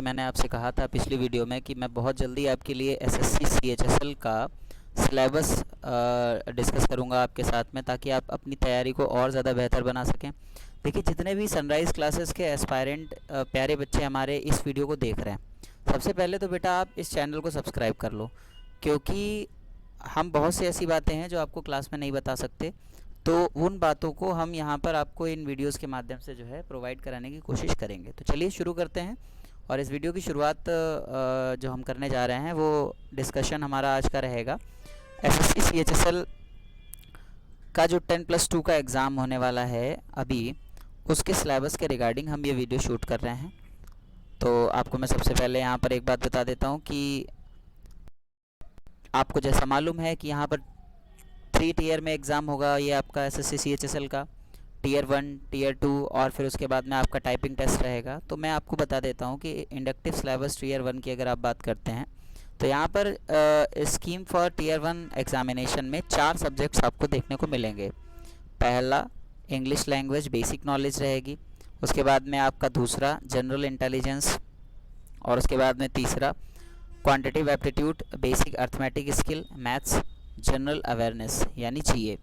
मैंने आपसे कहा था पिछली वीडियो में कि मैं बहुत जल्दी आपके लिए एसएससी सीएचएसएल का सिलेबस डिस्कस करूंगा आपके साथ में, ताकि आप अपनी तैयारी को और ज़्यादा बेहतर बना सकें। देखिए, जितने भी सनराइज़ क्लासेस के एस्पायरेंट प्यारे बच्चे हमारे इस वीडियो को देख रहे हैं, सबसे पहले तो बेटा आप इस चैनल को सब्सक्राइब कर लो, क्योंकि हम बहुत सी ऐसी बातें हैं जो आपको क्लास में नहीं बता सकते। तो उन बातों को हम यहाँ पर आपको इन वीडियोस के माध्यम से जो है प्रोवाइड कराने की कोशिश करेंगे। तो चलिए शुरू करते हैं। और इस वीडियो की शुरुआत जो हम करने जा रहे हैं वो डिस्कशन हमारा आज का रहेगा एसएससी सीएचएसएल का जो 10+2 का एग्ज़ाम होने वाला है अभी, उसके सिलेबस के रिगार्डिंग हम ये वीडियो शूट कर रहे हैं। तो आपको मैं सबसे पहले यहाँ पर एक बात बता देता हूँ कि आपको जैसा मालूम है कि यहाँ पर 3 टीयर में एग्ज़ाम होगा ये आपका एसएससी सीएचएसएल का, टीयर 1, टीयर 2 और फिर उसके बाद में आपका टाइपिंग टेस्ट रहेगा। तो मैं आपको बता देता हूँ कि इंडक्टिव सिलेबस टीयर 1 की अगर आप बात करते हैं तो यहाँ पर स्कीम फॉर टीयर 1 एग्ज़ामिनेशन में 4 सब्जेक्ट्स आपको देखने को मिलेंगे। पहला इंग्लिश लैंग्वेज बेसिक नॉलेज रहेगी, उसके बाद में आपका दूसरा जनरल इंटेलिजेंस, और उसके बाद में तीसरा quantitative aptitude, basic arithmetic skill, maths, general awareness यानी जीए।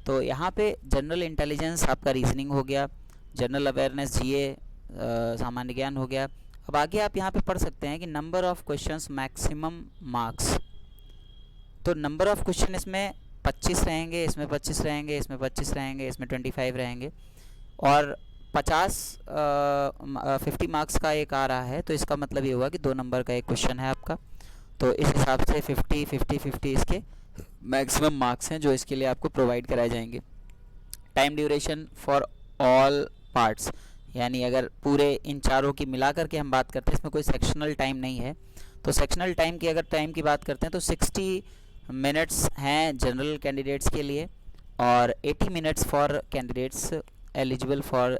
तो यहाँ पे जनरल इंटेलिजेंस आपका रीजनिंग हो गया, जनरल अवेयरनेस जीए सामान्य ज्ञान हो गया। अब आगे आप यहाँ पे पढ़ सकते हैं कि number of questions maximum marks. तो नंबर ऑफ़ क्वेश्चन इसमें 25 रहेंगे, इसमें 25 रहेंगे, इसमें 25 रहेंगे, इसमें 25 रहेंगे, और 50 मार्क्स का एक आ रहा है। तो इसका मतलब ये हुआ कि 2 नंबर का एक क्वेश्चन है आपका। तो इस हिसाब से 50 इसके मैक्सिमम मार्क्स हैं जो इसके लिए आपको प्रोवाइड कराए जाएंगे। Time duration for all parts, यानी अगर पूरे इन चारों की मिलाकर के हम बात करते हैं, इसमें कोई सेक्शनल टाइम नहीं है। तो सेक्शनल टाइम की अगर टाइम की बात करते हैं तो 60 मिनट्स हैं जनरल कैंडिडेट्स के लिए, और 80 minutes for candidates eligible for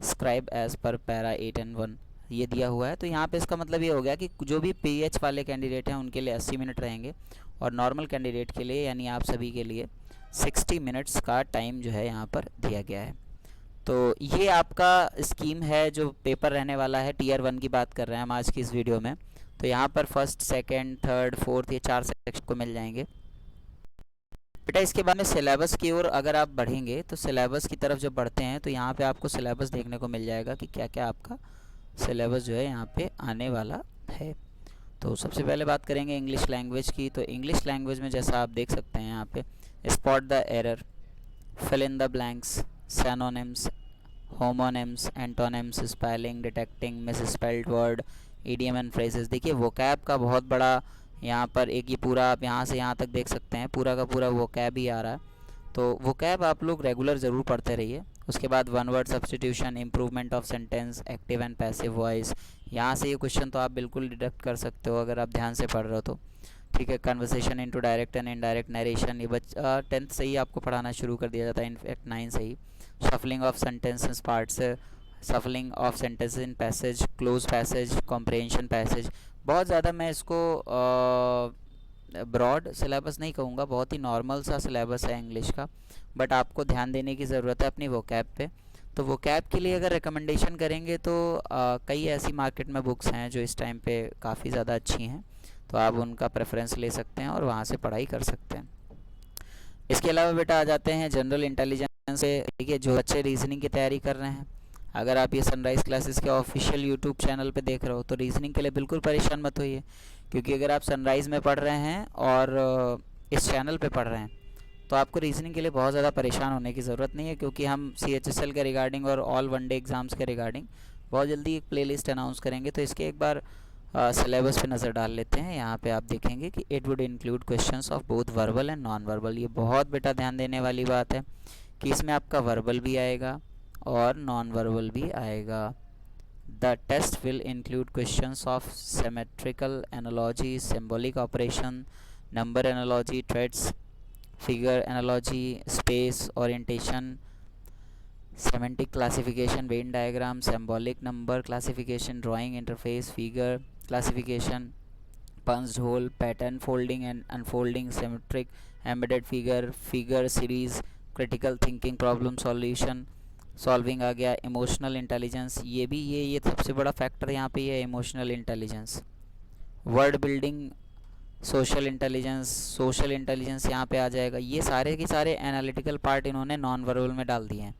scribe as per para 8 and 1 ये दिया हुआ है। तो यहाँ पे इसका मतलब ये हो गया कि जो भी पीएच वाले कैंडिडेट हैं उनके लिए 80 मिनट रहेंगे, और नॉर्मल कैंडिडेट के लिए यानी आप सभी के लिए 60 मिनट्स का टाइम जो है यहाँ पर दिया गया है। तो ये आपका स्कीम है जो पेपर रहने वाला है। टीयर 1 की बात कर रहे हैं हम आज की इस वीडियो में। तो यहाँ पर फर्स्ट, सेकेंड, थर्ड, फोर्थ ये 4 सेक्शन को मिल जाएंगे बेटा। इसके बाद में सिलेबस की ओर अगर आप बढ़ेंगे तो सिलेबस की तरफ जब बढ़ते हैं तो यहाँ पे आपको सिलेबस देखने को मिल जाएगा कि क्या क्या आपका सिलेबस जो है यहाँ पे आने वाला है। तो सबसे पहले बात करेंगे इंग्लिश लैंग्वेज की। तो इंग्लिश लैंग्वेज में जैसा आप देख सकते हैं यहाँ पे spot the error, fill in the blanks, synonyms, homonyms, antonyms, spelling, detecting misspelled word, idiom and phrases. देखिए वोकैब का बहुत बड़ा यहाँ पर एक ये पूरा आप यहाँ से यहाँ तक देख सकते हैं पूरा का पूरा वोकैब ही आ रहा है। तो वोकैब आप लोग रेगुलर ज़रूर पढ़ते रहिए। उसके बाद one word substitution, improvement of sentence, active and passive voice, यहाँ से ये क्वेश्चन तो आप बिल्कुल डिडक्ट कर सकते हो अगर आप ध्यान से पढ़ रहे हो तो, ठीक है। Conversation into direct and indirect narration, ये 10th से ही आपको पढ़ाना शुरू कर दिया जाता है, इनफैक्ट 9 से ही। Shuffling of sentences parts, shuffling of sentences in passage, cloze passage, comprehension passage. बहुत ज़्यादा मैं इसको ब्रॉड सिलेबस नहीं कहूँगा, बहुत ही नॉर्मल सा सिलेबस है इंग्लिश का, बट आपको ध्यान देने की ज़रूरत है अपनी वोकैब पे। तो वोकैब के लिए अगर रिकमेंडेशन करेंगे तो कई ऐसी मार्केट में बुक्स हैं जो इस टाइम पे काफ़ी ज़्यादा अच्छी हैं, तो आप उनका प्रेफरेंस ले सकते हैं और वहाँ से पढ़ाई कर सकते हैं। इसके अलावा बेटा आ जाते हैं जनरल इंटेलिजेंस से। देखिए जो बच्चे रीजनिंग की तैयारी कर रहे हैं, अगर आप ये सनराइज़ क्लासेस के ऑफिशियल यूट्यूब चैनल पे देख रहे हो तो रीजनिंग के लिए बिल्कुल परेशान मत होइए, क्योंकि अगर आप सनराइज़ में पढ़ रहे हैं और इस चैनल पे पढ़ रहे हैं तो आपको रीजनिंग के लिए बहुत ज़्यादा परेशान होने की ज़रूरत नहीं है, क्योंकि हम सीएचएसएल के रिगार्डिंग और ऑल वनडे एग्ज़ाम्स के रिगार्डिंग बहुत जल्दी एक प्लेलिस्ट अनाउंस करेंगे। तो इसके एक बार सिलेबस पे नज़र डाल लेते हैं। यहाँ पे आप देखेंगे कि it would include questions of both verbal and non verbal. ये बहुत बेटा ध्यान देने वाली बात है कि इसमें आपका वर्बल भी आएगा और नॉन वर्बल भी आएगा। The test will include questions of symmetrical analogy, symbolic operation, number analogy, threads, figure analogy, space orientation, semantic classification, venn diagram, symbolic number classification, drawing interface, figure classification, punched hole, pattern folding and unfolding, symmetric embedded figure, figure series, critical thinking, problem solution, solving आ गया, emotional intelligence, ये सबसे बड़ा factor यहाँ पे है emotional intelligence. Word building, social intelligence यहाँ पे आ जाएगा। ये सारे के सारे एनालिटिकल पार्ट इन्होंने नॉन वर्बल में डाल दिए हैं।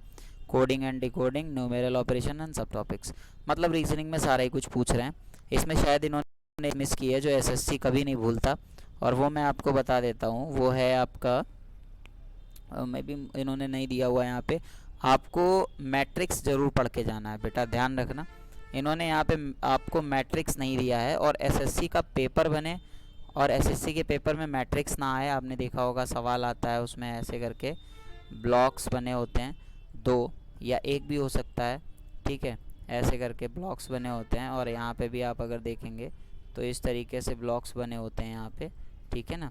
Coding and decoding, numeral operation and सब टॉपिक्स, मतलब रीजनिंग में सारा ही कुछ पूछ रहे हैं। इसमें शायद इन्होंने मिस की है जो एसएससी कभी नहीं भूलता, और वो मैं आपको बता देता हूँ। वो है आपका मे बी इन्होंने नहीं दिया हुआ यहाँ पे, आपको मैट्रिक्स ज़रूर पढ़ के जाना है बेटा, ध्यान रखना। इन्होंने यहाँ पे आपको मैट्रिक्स नहीं दिया है, और एसएससी का पेपर बने और एसएससी के पेपर में मैट्रिक्स ना आए। आपने देखा होगा सवाल आता है उसमें ऐसे करके ब्लॉक्स बने होते हैं, 2 या 1 भी हो सकता है, ठीक है, ऐसे करके ब्लॉक्स बने होते हैं। और यहाँ पे भी आप अगर देखेंगे तो इस तरीके से ब्लॉक्स बने होते हैं यहाँ पे, ठीक है ना।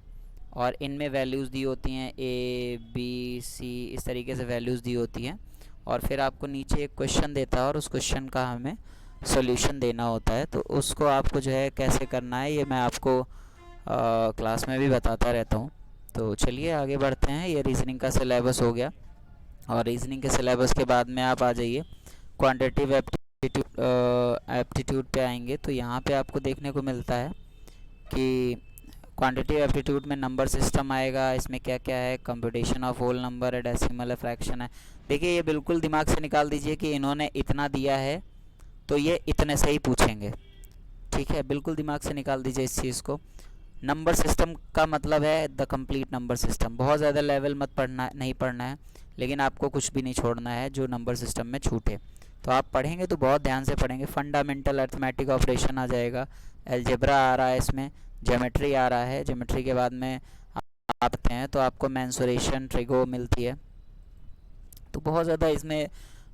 और इनमें वैल्यूज़ दी होती हैं A B C, इस तरीके से वैल्यूज़ दी होती हैं। और फिर आपको नीचे एक क्वेश्चन देता है और उस क्वेश्चन का हमें सॉल्यूशन देना होता है। तो उसको आपको जो है कैसे करना है ये मैं आपको क्लास में भी बताता रहता हूँ। तो चलिए आगे बढ़ते हैं। ये रीजनिंग का सिलेबस हो गया, और रीजनिंग के सिलेबस के बाद में आप आ जाइए क्वांटिटेटिव एप्टीट्यूड पे आएंगे। तो यहाँ पे आपको देखने को मिलता है कि क्वांटिटेटिव एप्टीट्यूड में नंबर सिस्टम आएगा। इसमें क्या क्या है, कंप्यूटेशन ऑफ होल नंबर है, डेसिमल है, फ्रैक्शन है। देखिए ये बिल्कुल दिमाग से निकाल दीजिए कि इन्होंने इतना दिया है तो ये इतने से ही पूछेंगे, ठीक है, बिल्कुल दिमाग से निकाल दीजिए इस चीज़ को। नंबर सिस्टम का मतलब है द कंप्लीट नंबर सिस्टम। बहुत ज़्यादा लेवल मत पढ़ना, नहीं पढ़ना है, लेकिन आपको कुछ भी नहीं छोड़ना है जो नंबर सिस्टम में छूटे। तो आप पढ़ेंगे तो बहुत ध्यान से पढ़ेंगे। फंडामेंटल अर्थमेटिक ऑपरेशन आ जाएगा, अलजेब्रा आ रहा है, इसमें ज्योमेट्री आ रहा है। ज्योमेट्री के बाद में आते हैं तो आपको मेंसुरेशन, ट्रिगो मिलती है। तो बहुत ज़्यादा इसमें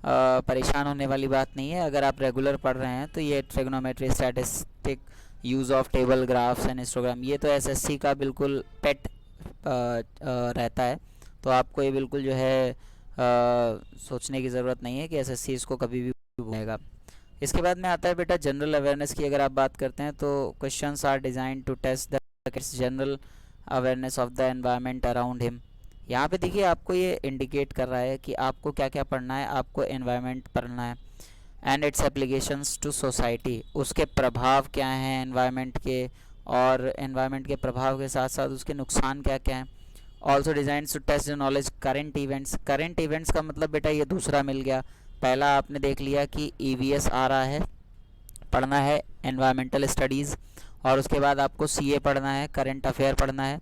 परेशान होने वाली बात नहीं है। अगर आप रेगुलर पढ़ रहे हैं तो ये trigonometry, statistic, use of table, graphs and histogram, ये तो एसएससी का बिल्कुल पेट रहता है। तो आपको ये बिल्कुल जो है सोचने की ज़रूरत नहीं है कि एसएससी इसको कभी भी भूलेगा। इसके बाद में आता है बेटा जनरल अवेयरनेस की। अगर आप बात करते हैं तो questions are designed to test the general awareness of the environment around him. यहाँ पे देखिए आपको ये इंडिकेट कर रहा है कि आपको क्या क्या पढ़ना है। आपको एनवायरनमेंट पढ़ना है and its applications to society, उसके प्रभाव क्या हैं एनवायरनमेंट के, और एनवायरनमेंट के प्रभाव के साथ साथ उसके नुकसान क्या क्या हैं। Also design to test the knowledge current events. Current events का मतलब बेटा ये दूसरा मिल गया। पहला आपने देख लिया कि ईवीएस आ रहा है, पढ़ना है एनवायरमेंटल स्टडीज़, और उसके बाद आपको सीए पढ़ना है, करंट अफेयर पढ़ना है,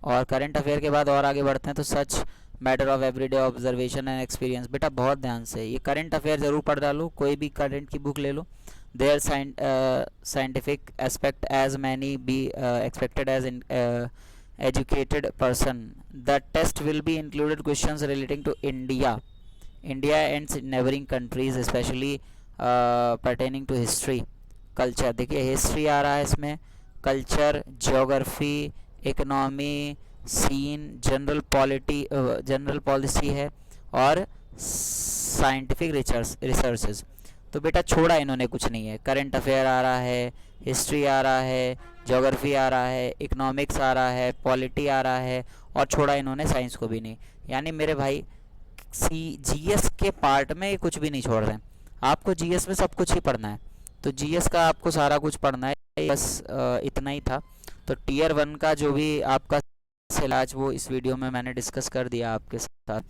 और करंट अफेयर के बाद और आगे बढ़ते हैं तो सच matter of everyday observation and experience. बेटा बहुत ध्यान से ये करंट अफेयर ज़रूर पढ़ डालो, कोई भी करंट की बुक ले लो। There scientific aspect as many be expected as educated person. The test will be included questions relating to India and neighboring countries, especially pertaining to history, culture। देखिए history आ रहा है इसमें, culture, geography, economy, scene, general policy है, और scientific researches. तो बेटा छोड़ा इन्होंने कुछ नहीं है। करंट अफेयर आ रहा है, हिस्ट्री आ रहा है, ज्योग्राफी आ रहा है, इकोनॉमिक्स आ रहा है, पॉलिटी आ रहा है, और छोड़ा इन्होंने साइंस को भी नहीं। यानी मेरे भाई जीएस के पार्ट में ये कुछ भी नहीं छोड़ रहे हैं। आपको जीएस में सब कुछ ही पढ़ना है, तो जीएस का आपको सारा कुछ पढ़ना है। बस इतना ही था। तो टियर 1 का जो भी आपका सिलेबस वो इस वीडियो में मैंने डिस्कस कर दिया आपके साथ।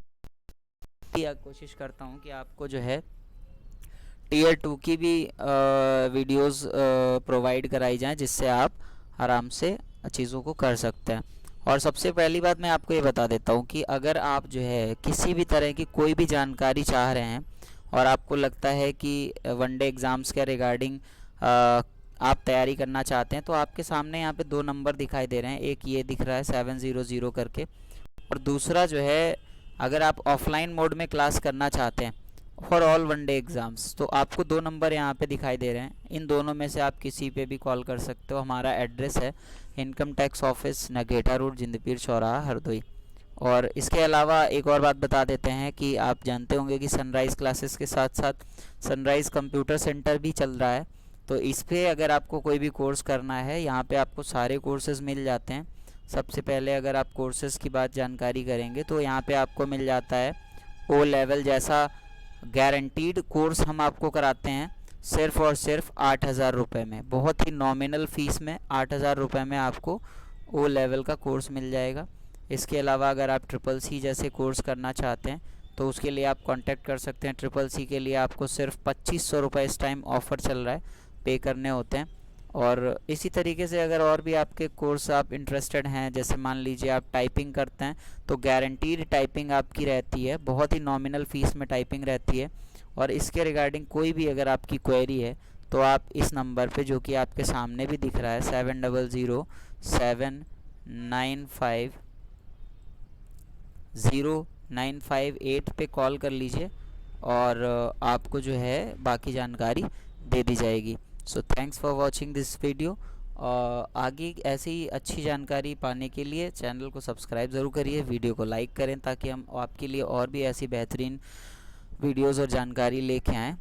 कोशिश करता हूँ कि आपको जो है टियर 2 की भी वीडियोस प्रोवाइड कराई जाएं, जिससे आप आराम से चीज़ों को कर सकते हैं। और सबसे पहली बात मैं आपको ये बता देता हूँ कि अगर आप जो है किसी भी तरह की कोई भी जानकारी चाह रहे हैं और आपको लगता है कि वनडे एग्ज़ाम्स के रिगार्डिंग आप तैयारी करना चाहते हैं, तो आपके सामने यहाँ पे 2 नंबर दिखाई दे रहे हैं। एक ये दिख रहा है 700 करके, और दूसरा जो है अगर आप ऑफलाइन मोड में क्लास करना चाहते हैं फॉर ऑल वनडे एग्ज़ाम्स, तो आपको 2 नंबर यहाँ पे दिखाई दे रहे हैं। इन दोनों में से आप किसी पे भी कॉल कर सकते हो। हमारा एड्रेस है income tax office, Nageta road, Jindpir चौराहा, हरदोई। और इसके अलावा एक और बात बता देते हैं कि आप जानते होंगे कि सनराइज़ क्लासेस के साथ साथ सनराइज़ कंप्यूटर सेंटर भी चल रहा है। तो इस पर अगर आपको कोई भी कोर्स करना है, यहाँ पे आपको सारे कोर्सेज़ मिल जाते हैं। सबसे पहले अगर आप कोर्सेज़ की बात जानकारी करेंगे तो यहाँ पे आपको मिल जाता है ओ लेवल जैसा गारंटीड कोर्स हम आपको कराते हैं सिर्फ़ और सिर्फ 8,000 रुपये में, बहुत ही नॉमिनल फ़ीस में 8,000 रुपये में आपको ओ लेवल का कोर्स मिल जाएगा। इसके अलावा अगर आप ट्रिपल सी जैसे कोर्स करना चाहते हैं तो उसके लिए आप कांटेक्ट कर सकते हैं। ट्रिपल सी के लिए आपको सिर्फ 2,500 रुपये इस टाइम ऑफ़र चल रहा है, पे करने होते हैं। और इसी तरीके से अगर और भी आपके कोर्स आप इंटरेस्टेड हैं, जैसे मान लीजिए आप टाइपिंग करते हैं तो गारंटीड टाइपिंग आपकी रहती है, बहुत ही नॉमिनल फ़ीस में टाइपिंग रहती है। और इसके रिगार्डिंग कोई भी अगर आपकी क्वेरी है तो आप इस नंबर पे जो कि आपके सामने भी दिख रहा है 700-795-0958 पे कॉल कर लीजिए और आपको जो है बाकी जानकारी दे दी जाएगी। So thanks for watching this video. आगे ऐसी ही अच्छी जानकारी पाने के लिए चैनल को सब्सक्राइब ज़रूर करिए, वीडियो को लाइक करें ताकि हम आपके लिए और भी ऐसी बेहतरीन वीडियोज़ और जानकारी लेके आएँ।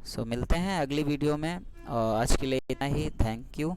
सो मिलते हैं अगली वीडियो में। आज के लिए इतना ही। Thank you.